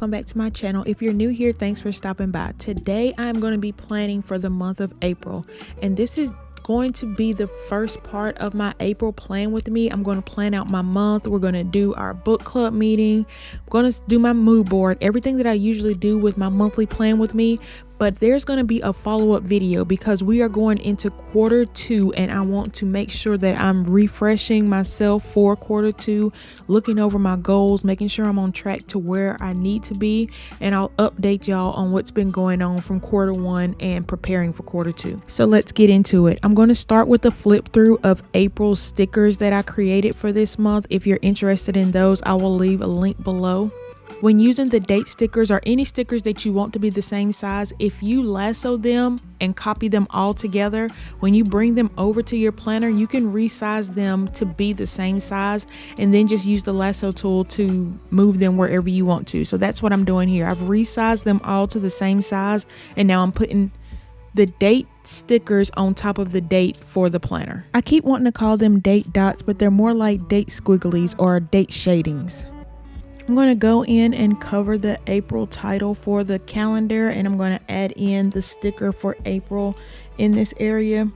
welcome back to my channel. If you're new here, thanks for stopping by. Today I'm going to be planning for the month of April, and this is going to be the first part of my April plan with me. I'm going to plan out my month. We're going to do our book club meeting. I'm going to do my mood board, everything that I usually do with my monthly plan with me. But there's going to be a follow-up video because we are going into quarter two, and I want to make sure that I'm refreshing myself for quarter two, looking over my goals, making sure I'm on track to where I need to be, and I'll update y'all on what's been going on from quarter one and preparing for quarter two. So let's get into it. I'm going to start with the flip through of April's stickers that I created for this month. If you're interested in those, I will leave a link below. When using the date stickers or any stickers that you want to be the same size, if you lasso them and copy them all together, when you bring them over to your planner, you can resize them to be the same size and then just use the lasso tool to move them wherever you want to. So that's what I'm doing here. I've resized them all to the same size, and now I'm putting the date stickers on top of the date for the planner. I keep wanting to call them date dots, but they're more like date squigglies or date shadings. I'm going to go in and cover the April title for the calendar, and I'm going to add in the sticker for April in this area.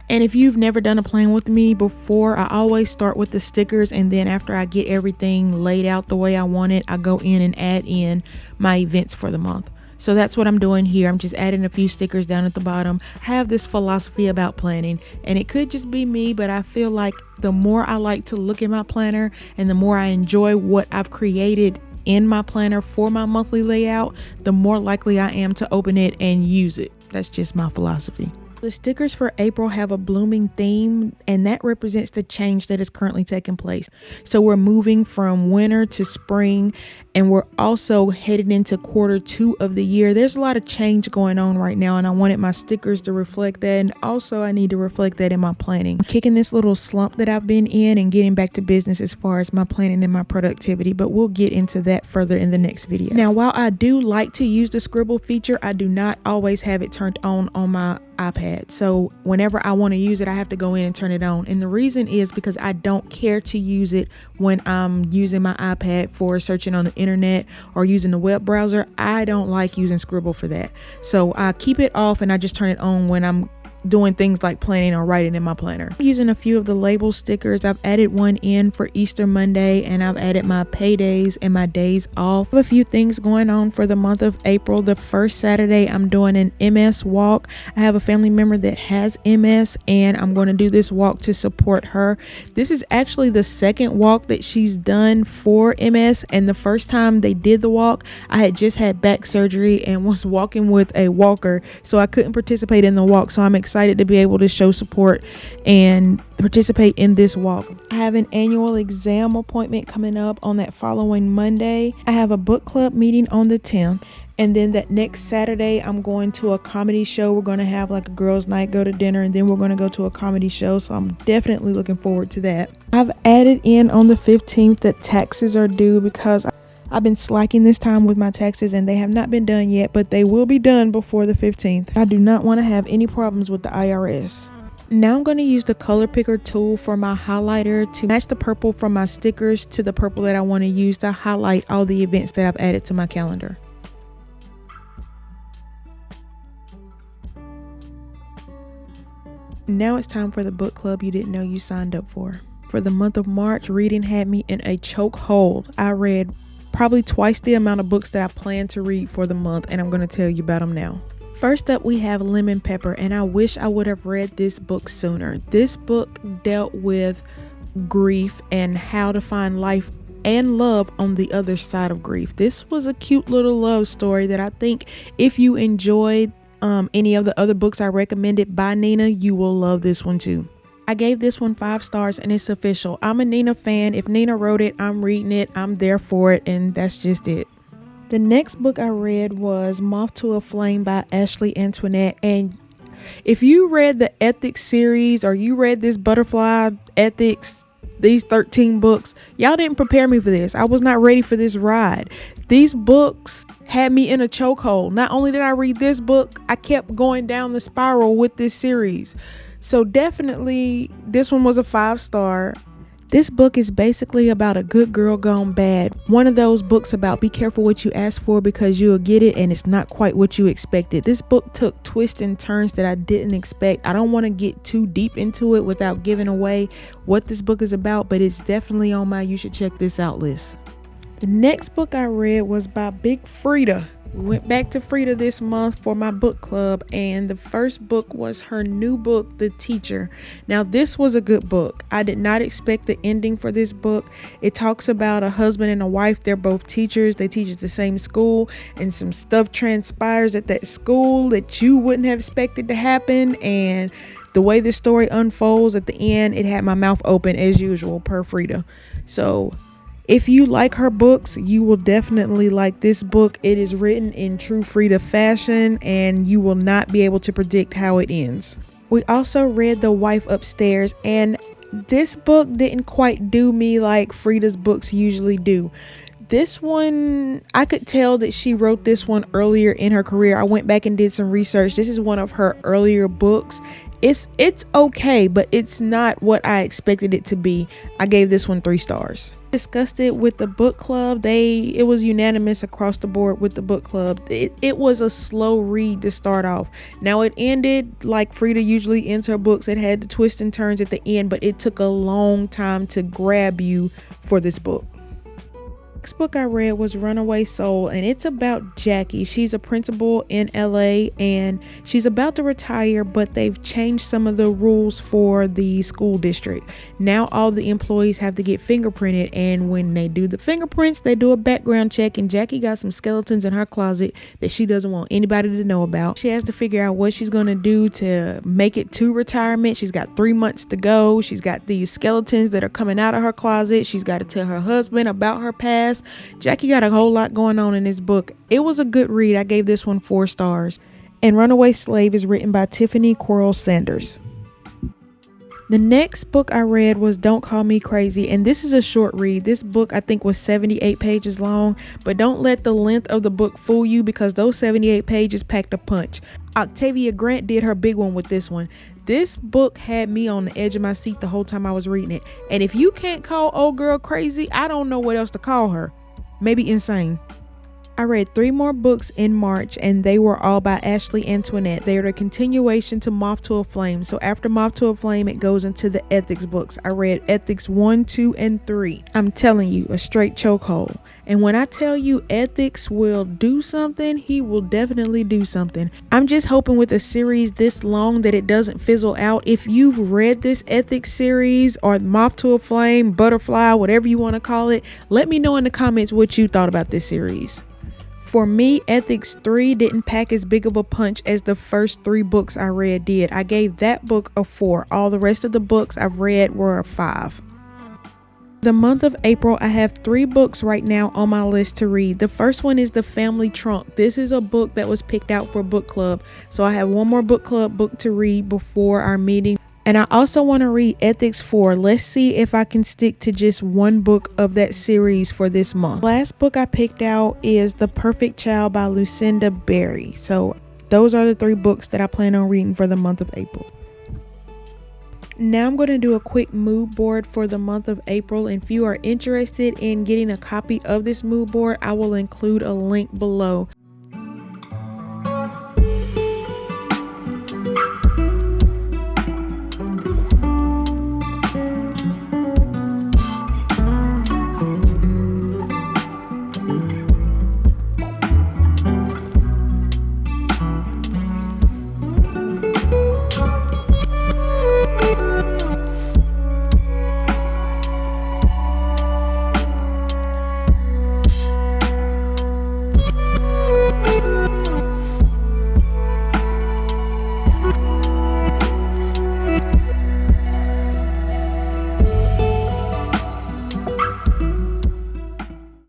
And if you've never done a plan with me before, I always start with the stickers, and then after I get everything laid out the way I want it, I go in and add in my events for the month. So that's what I'm doing here. I'm just adding a few stickers down at the bottom. I have this philosophy about planning, and it could just be me, but I feel like the more I like to look at my planner and the more I enjoy what I've created in my planner for my monthly layout, the more likely I am to open it and use it. That's just my philosophy. The stickers for April have a blooming theme, and that represents the change that is currently taking place. So we're moving from winter to spring, and we're also headed into quarter two of the year. There's a lot of change going on right now, and I wanted my stickers to reflect that, and also I need to reflect that in my planning. I'm kicking this little slump that I've been in and getting back to business as far as my planning and my productivity, but we'll get into that further in the next video. Now, while I do like to use the scribble feature, I do not always have it turned on my iPad. So whenever I want to use it, I have to go in and turn it on. And the reason is because I don't care to use it when I'm using my iPad for searching on the internet or using the web browser. I don't like using Scribble for that. So I keep it off and I just turn it on when I'm doing things like planning or writing in my planner. I'm using a few of the label stickers. I've added one in for Easter Monday, and I've added my paydays and my days off. I have a few things going on for the month of April. The first Saturday, I'm doing an MS walk. I have a family member that has MS, and I'm going to do this walk to support her. This is actually the second walk that she's done for MS, and the first time they did the walk, I had just had back surgery and was walking with a walker, so I couldn't participate in the walk. So I'm excited to be able to show support and participate in this walk. I have an annual exam appointment coming up on that following Monday. I have a book club meeting on the 10th. And then that next Saturday, I'm going to a comedy show. We're going to have like a girls' night, go to dinner, and then we're going to go to a comedy show. So I'm definitely looking forward to that. I've added in on the 15th that taxes are due because I've been slacking this time with my taxes, and they have not been done yet, but they will be done before the 15th. I do not want to have any problems with the IRS. Now I'm going to use the color picker tool for my highlighter to match the purple from my stickers to the purple that I want to use to highlight all the events that I've added to my calendar. Now it's time for the book club you didn't know you signed up for. For the month of March, reading had me in a chokehold. I read probably twice the amount of books that I plan to read for the month, and I'm going to tell you about them now. First up, we have Lemon Pepper, and I wish I would have read this book sooner. This book dealt with grief and how to find life and love on the other side of grief. This was a cute little love story that I think if you enjoyed any of the other books I recommended by Nina, you will love this one too. I gave this one 5 stars, and it's official. I'm a Nina fan. If Nina wrote it, I'm reading it. I'm there for it, and that's just it. The next book I read was Moth to a Flame by Ashley Antoinette. And if you read the Ethics series or you read this Butterfly Ethics, these 13 books, y'all didn't prepare me for this. I was not ready for this ride. These books had me in a chokehold. Not only did I read this book, I kept going down the spiral with this series. So definitely this one was a 5 star. This book is basically about a good girl gone bad. One of those books about be careful what you ask for because you'll get it and it's not quite what you expected. This book took twists and turns that I didn't expect. I don't want to get too deep into it without giving away what this book is about, but it's definitely on my you should check this out list. The next book I read was by Big Frida. We went back to Frida this month for my book club, and the first book was her new book, The Teacher. Now, this was a good book. I did not expect the ending for this book. It talks about a husband and a wife. They're both teachers. They teach at the same school, and some stuff transpires at that school that you wouldn't have expected to happen. And the way the story unfolds at the end, it had my mouth open as usual, per Frida. So if you like her books, you will definitely like this book. It is written in true Frida fashion, and you will not be able to predict how it ends. We also read The Wife Upstairs, and this book didn't quite do me like Frida's books usually do. This one, I could tell that she wrote this one earlier in her career. I went back and did some research. This is one of her earlier books. It's okay, but it's not what I expected it to be. I gave this one 3 stars. Discussed it with the book club. It was unanimous across the board with the book club. It was a slow read to start off. Now it ended like Frida usually ends her books. It had the twists and turns at the end, but it took a long time to grab you for this book. Next book I read was Runaway Soul, and it's about Jackie. She's a principal in LA and she's about to retire, but they've changed some of the rules for the school district. Now all the employees have to get fingerprinted, and when they do the fingerprints, they do a background check, and Jackie got some skeletons in her closet that she doesn't want anybody to know about. She has to figure out what she's going to do to make it to retirement. She's got 3 months to go. She's got these skeletons that are coming out of her closet. She's got to tell her husband about her past. Jackie got a whole lot going on in this book. It was a good read. I gave this one 4 stars. And Runaway Slave is written by Tiffany Quarles Sanders. The next book I read was Don't Call Me Crazy, and this is a short read. This book I think was 78 pages long, but don't let the length of the book fool you because those 78 pages packed a punch. Octavia Grant did her big one with this one. This book had me on the edge of my seat the whole time I was reading it. And if you can't call old girl crazy, I don't know what else to call her. Maybe insane. I read 3 more books in March, and they were all by Ashley Antoinette. They are the continuation to Moth to a Flame. So after Moth to a Flame, it goes into the ethics books. I read ethics 1, 2, and 3. I'm telling you, a straight chokehold. And when I tell you ethics will do something, he will definitely do something. I'm just hoping with a series this long that it doesn't fizzle out. If you've read this ethics series or Moth to a Flame, Butterfly, whatever you want to call it, let me know in the comments what you thought about this series. For me, Ethics 3 didn't pack as big of a punch as the first 3 books I read did. I gave that book a 4. All the rest of the books I've read were a 5. The month of April, I have 3 books right now on my list to read. The first one is The Family Trunk. This is a book that was picked out for book club. So I have one more book club book to read before our meeting. And I also want to read Ethics 4. Let's see if I can stick to just one book of that series for this month. Last book I picked out is The Perfect Child by Lucinda Berry. So those are the 3 books that I plan on reading for the month of April. Now I'm going to do a quick mood board for the month of April. And if you are interested in getting a copy of this mood board, I will include a link below.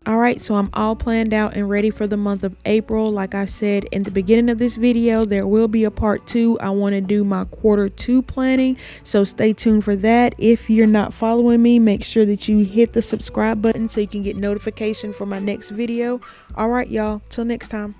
Alright, so I'm all planned out and ready for the month of April. Like I said in the beginning of this video, there will be a part 2. I want to do my quarter 2 planning, so stay tuned for that. If you're not following me, make sure that you hit the subscribe button so you can get notification for my next video. Alright y'all, till next time.